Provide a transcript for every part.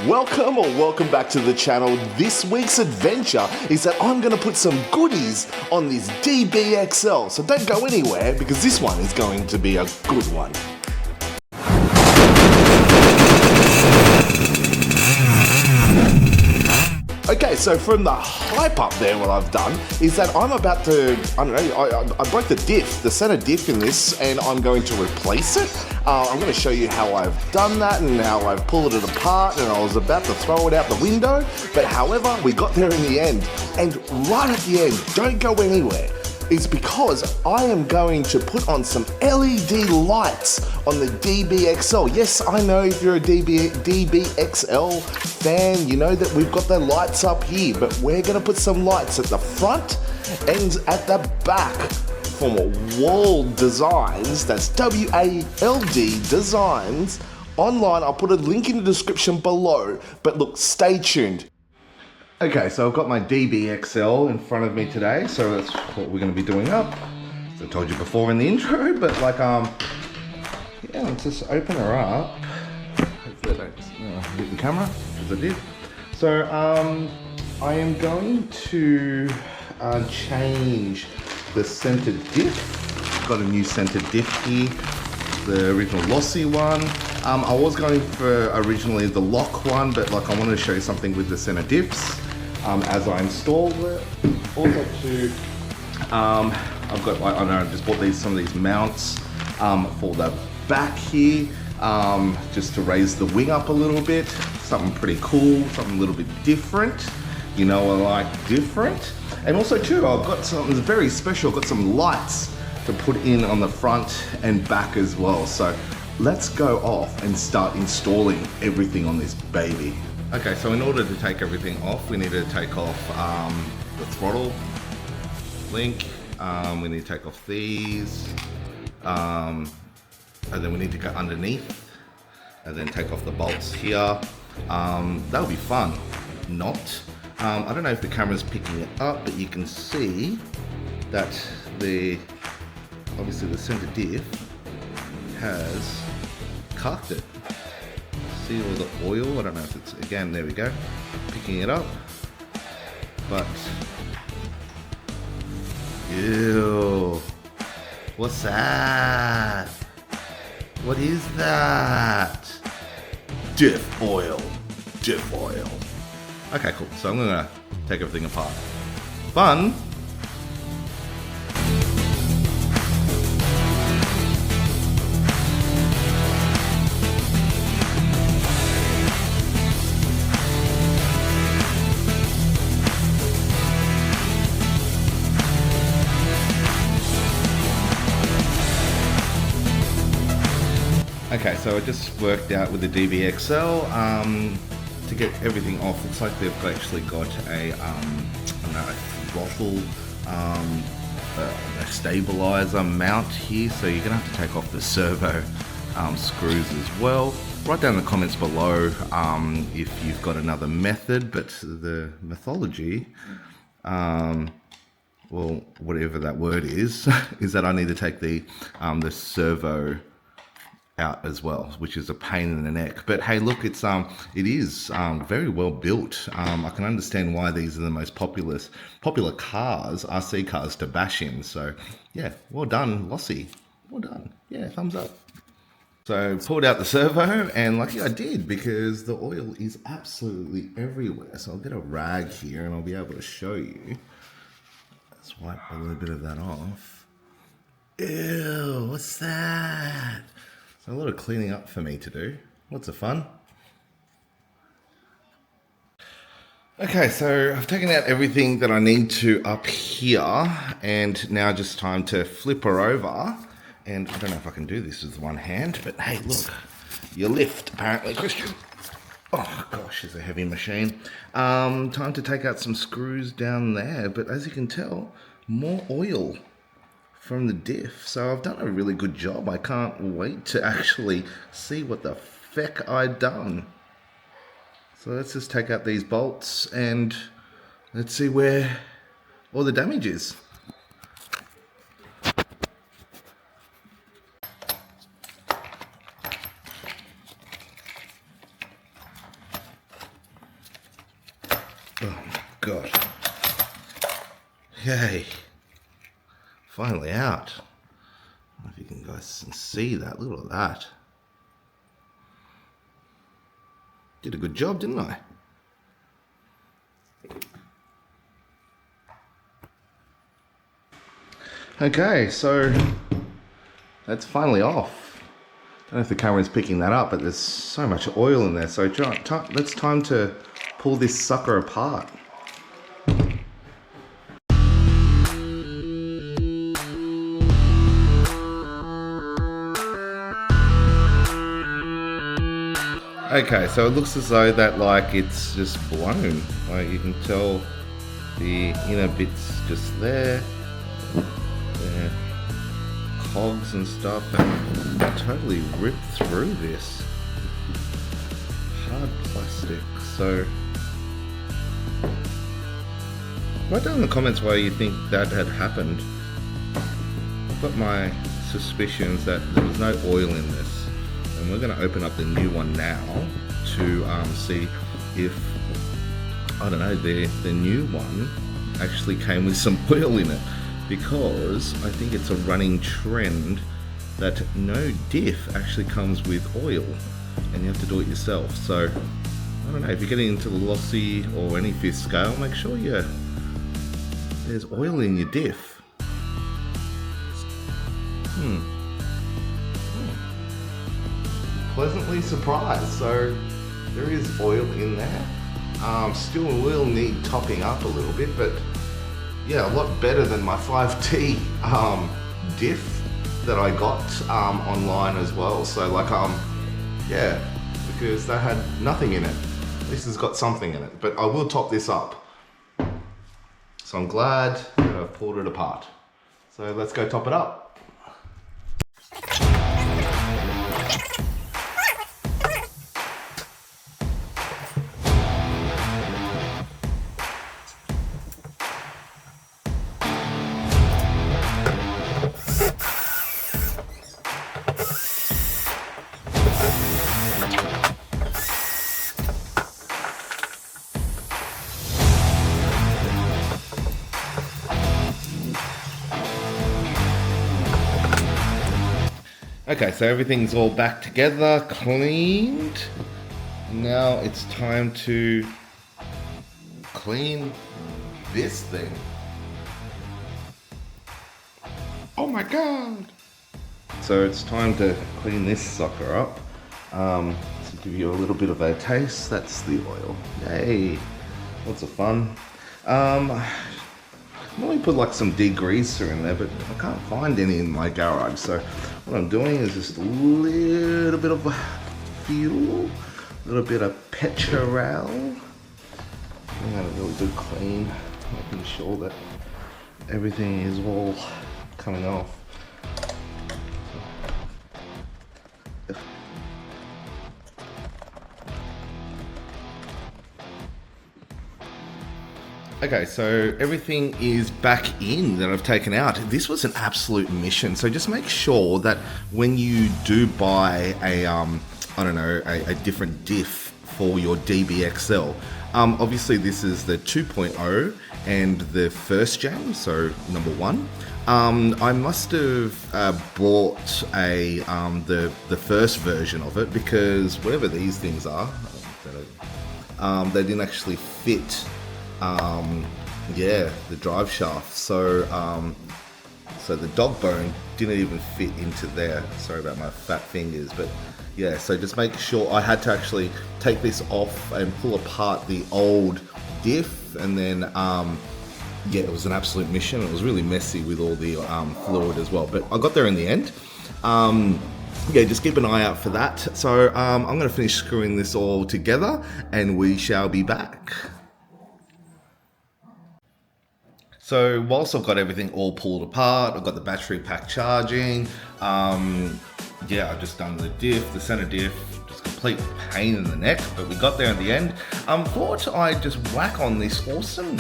Welcome back to the channel. This week's adventure is that I'm going to put some goodies on this DBXL. So don't go anywhere because this one is going to be a good one. Okay, so from the hype up there, what I've done is that I'm about to, I don't know, I broke the diff, the center diff in this, and I'm going to replace it. I'm going to show you how I've done that and how I've pulled it apart, and I was about to throw it out the window, but however, we got there in the end. And right at the end, don't go anywhere, is because I am going to put on some LED lights on the DBXL. Yes, I know if you're a DBXL fan, you know that we've got the lights up here, but we're gonna put some lights at the front and at the back from Wald Designs. That's W-A-L-D Designs. Online, I'll put a link in the description below, but look, stay tuned. Okay, so I've got my DBXL in front of me today, so that's what we're going to be doing up. As I told you before in the intro, but like, yeah, let's just open her up. Hopefully I don't hit the camera, because I did. So, I am going to change the center diff. Got a new center diff here, the original Losi one. I was going for originally the lock one, but like I wanted to show you something with the center diffs. As I install it, also too, I've got, I don't know, I just bought some of these mounts for the back here, just to raise the wing up a little bit. Something pretty cool, something a little bit different. You know, I like different. And also too, I've got something very special. I've got some lights to put in on the front and back as well. So let's go off and start installing everything on this baby. Okay, so in order to take everything off, we need to take off the throttle link, we need to take off these, and then we need to go underneath, and then take off the bolts here. That'll be fun. Not. I don't know if the camera's picking it up, but you can see that obviously the center diff has carked it. See all the oil? I don't know if it's, again, there we go, picking it up, but ew, what's that? What is that? Diff oil. Okay, cool, so I'm gonna take everything apart. Fun. Okay, so I just worked out with the DBXL to get everything off. Looks like they've actually got a throttle, a stabilizer mount here, so you're gonna have to take off the servo screws as well. Write down in the comments below if you've got another method, but the methodology, well, whatever that word is, is that I need to take the servo out as well, which is a pain in the neck. But hey, look, it is very well built. I can understand why these are the most popular cars, RC cars, to bash in. So yeah, well done, Losi. Well done. Yeah, thumbs up. So pulled out the servo, and lucky I did, because the oil is absolutely everywhere. So I'll get a rag here and I'll be able to show you. Let's wipe a little bit of that off. Ew, what's that? So a lot of cleaning up for me to do. Lots of fun. Okay, so I've taken out everything that I need to up here, and now just time to flip her over. And I don't know if I can do this with one hand, but hey, look, you lift apparently, Christian. Oh gosh, it's a heavy machine. Time to take out some screws down there, but as you can tell, more oil from the diff. So I've done a really good job. I can't wait to actually see what the feck I done. So let's just take out these bolts and let's see where all the damage is. Oh my God. Yay. Finally out. I don't know if you can guys see that. Look at that. Did a good job, didn't I? Okay, so that's finally off. I don't know if the camera's picking that up, but there's so much oil in there. So it's time to pull this sucker apart. Okay, so it looks as though that like it's just blown. Like you can tell the inner bits just there. The cogs and stuff have totally ripped through this hard plastic. So write down in the comments why you think that had happened. I've got my suspicions that there was no oil in this, and we're going to open up the new one now to see if, I don't know, the new one actually came with some oil in it, because I think it's a running trend that no diff actually comes with oil and you have to do it yourself. So I don't know, if you're getting into the Losi or any fifth scale, make sure there's oil in your diff. Pleasantly surprised. So there is oil in there. Still will need topping up a little bit, but yeah, a lot better than my 5T diff that I got online as well. So like yeah, because that had nothing in it. This has got something in it, but I will top this up. So I'm glad that I've pulled it apart. So let's go top it up. Okay, so everything's all back together, cleaned. Now it's time to clean this thing. Oh my God! So it's time to clean this sucker up. To give you a little bit of a taste, that's the oil. Yay! Lots of fun. I normally put like some degreaser in there, but I can't find any in my garage. So what I'm doing is just a little bit of fuel, a little bit of petrol. Giving that a really good clean, making sure that everything is all coming off. Okay, so everything is back in that I've taken out. This was an absolute mission. So just make sure that when you do buy a, I don't know, a different diff for your DBXL, obviously this is the 2.0 and the first gen, so number one. I must have bought the first version of it, because whatever these things are, they didn't actually fit. Yeah, the drive shaft. So so the dog bone didn't even fit into there. Sorry about my fat fingers, but yeah, so just make sure. I had to actually take this off and pull apart the old diff, and then yeah, it was an absolute mission. It was really messy with all the fluid as well, but I got there in the end. Yeah, just keep an eye out for that. So I'm going to finish screwing this all together, and we shall be back. So whilst I've got everything all pulled apart, I've got the battery pack charging, yeah, I've just done the diff, the center diff, just complete pain in the neck, but we got there in the end. Thought I'd just whack on this awesome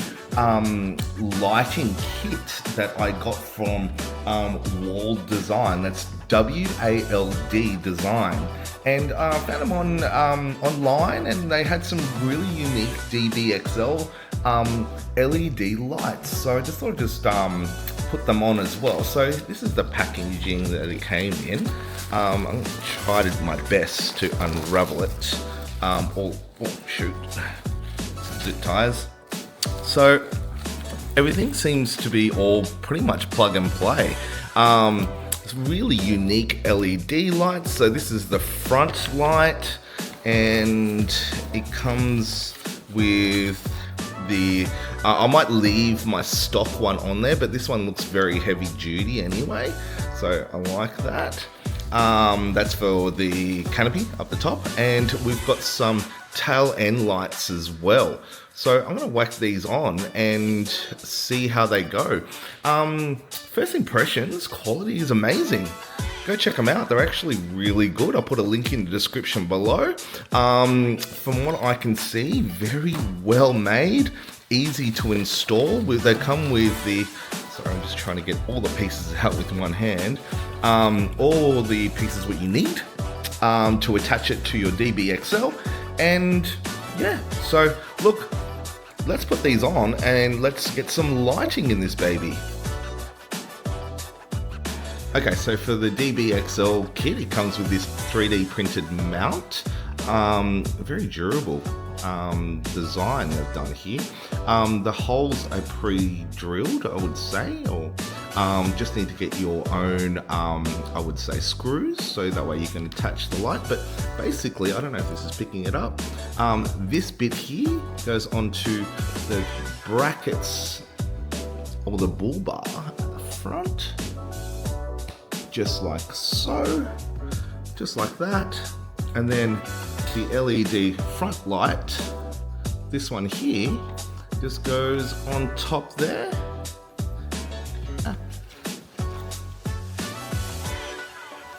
lighting kit that I got from Wald Design. That's W-A-L-D Design. And found them on online, and they had some really unique DBXL LED lights. So I just thought I'd put them on as well. So this is the packaging that it came in. I'm going to try my best to unravel it. Oh shoot, zip ties. So everything seems to be all pretty much plug and play. It's really unique LED lights. So this is the front light, and it comes with the I might leave my stock one on there, but this one looks very heavy duty anyway, so I like that. That's for the canopy up the top, and we've got some tail end lights as well. So I'm going to whack these on and see how they go. First impressions, quality is amazing. Go check them out. They're actually really good. I'll put a link in the description below. From what I can see, very well made, easy to install. They come with the, sorry, I'm just trying to get all the pieces out with one hand. All the pieces what you need to attach it to your DBXL. And yeah, so look, let's put these on and let's get some lighting in this baby. Okay, so for the DBXL kit, it comes with this 3D printed mount. Very durable design they've done here. The holes are pre-drilled, I would say, or just need to get your own, I would say, screws, so that way you can attach the light. But basically, I don't know if this is picking it up. This bit here goes onto the brackets or the bull bar at the front. Just like so, just like that. And then the LED front light, this one here, just goes on top there.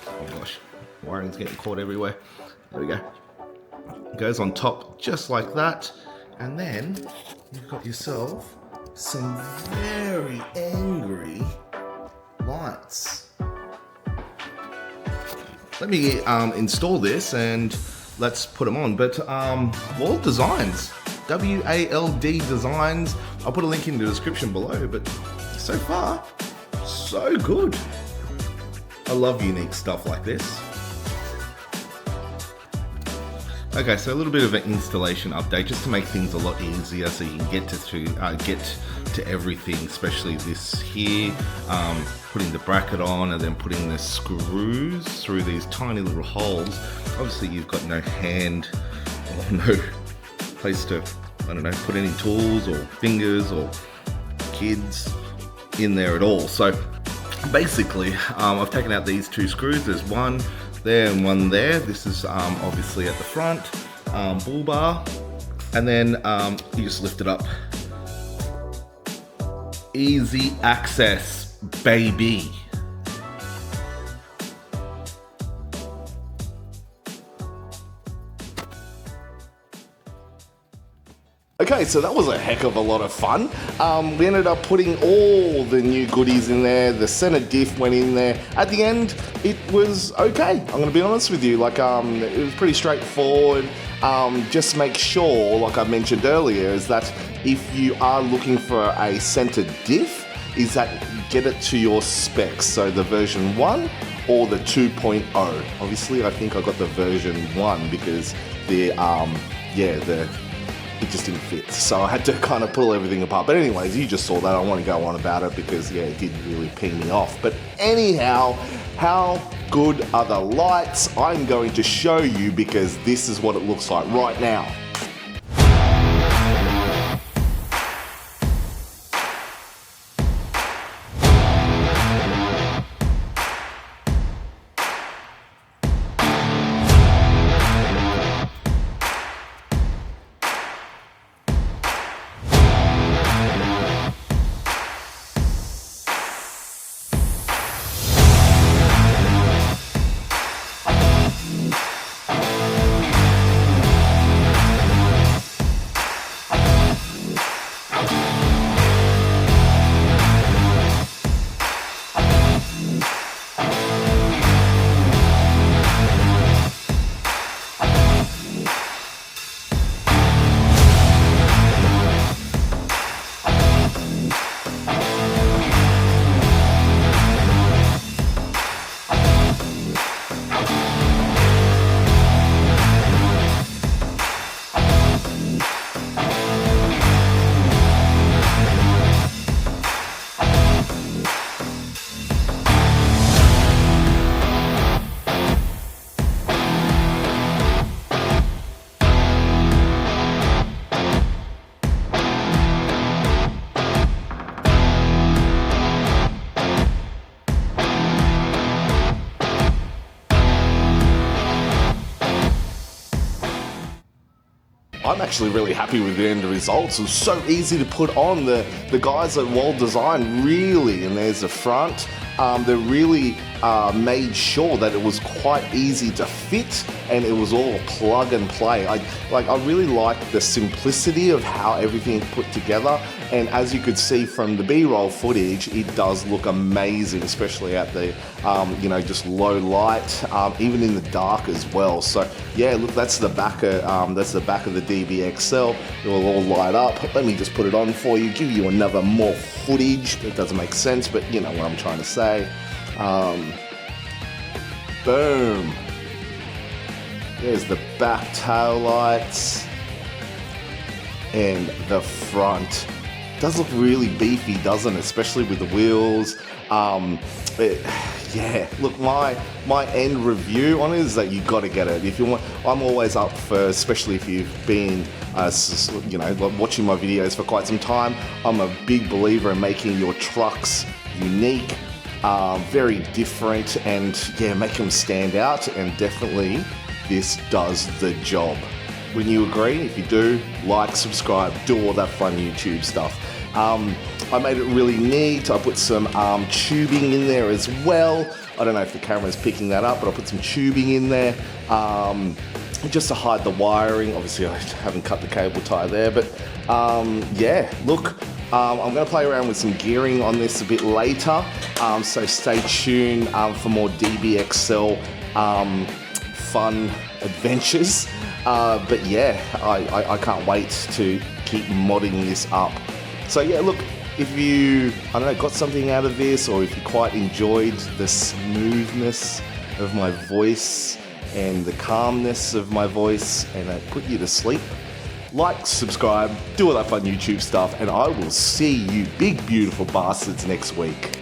Oh gosh, wiring's getting caught everywhere. There we go. It goes on top just like that. And then you've got yourself some very angry lights. Let me install this and let's put them on. But Wald Designs, W-A-L-D Designs. I'll put a link in the description below. But so far, so good. I love unique stuff like this. Okay, so a little bit of an installation update just to make things a lot easier, so you can get to everything, especially this here. Putting the bracket on and then putting the screws through these tiny little holes. Obviously you've got no hand or no place to, I don't know, put any tools or fingers or kids in there at all. So basically I've taken out these two screws. There's one there and one there. This is obviously at the front, bull bar, and then you just lift it up. Easy access, baby. Okay, so that was a heck of a lot of fun. We ended up putting all the new goodies in there. The center diff went in there. At the end, it was okay. I'm going to be honest with you. Like, it was pretty straightforward. Just make sure, like I mentioned earlier, is that if you are looking for a center diff, is that get it to your specs. So the version 1 or the 2.0. Obviously, I think I got the version 1 because it just didn't fit, so I had to kind of pull everything apart. But anyways, you just saw that. I want to go on about it because it did really pee me off. But anyhow, how good are the lights? I'm going to show you because this is what it looks like right now. I'm actually really happy with the end results. It was so easy to put on. The guys at Wald Design really, and there's the front, they really made sure that it was quite easy to fit and it was all plug and play. I really like the simplicity of how everything put together, and as you could see from the B-roll footage, it does look amazing, especially at the just low light, even in the dark as well. So yeah, look, that's the back of the DBXL. It will all light up. Let me just put it on for you, give you another more footage. It doesn't make sense, but you know what I'm trying to say. Boom. There's the back tail lights and the front. It does look really beefy, doesn't it? Especially with the wheels. Yeah, look, my end review on it is that you got to get it if you want. I'm always up for, especially if you've been, watching my videos for quite some time. I'm a big believer in making your trucks unique, very different, and yeah, make them stand out. And definitely, this does the job. Wouldn't you agree? If you do, like, subscribe, do all that fun YouTube stuff. I made it really neat. I put some tubing in there as well. I don't know if the camera's picking that up, but I put some tubing in there just to hide the wiring. Obviously, I haven't cut the cable tie there, but yeah, look, I'm going to play around with some gearing on this a bit later, so stay tuned for more DBXL fun adventures. But yeah, I can't wait to keep modding this up. So yeah, look, if you, got something out of this, or if you quite enjoyed the smoothness of my voice and the calmness of my voice, and it put you to sleep, like, subscribe, do all that fun YouTube stuff, and I will see you big beautiful bastards next week.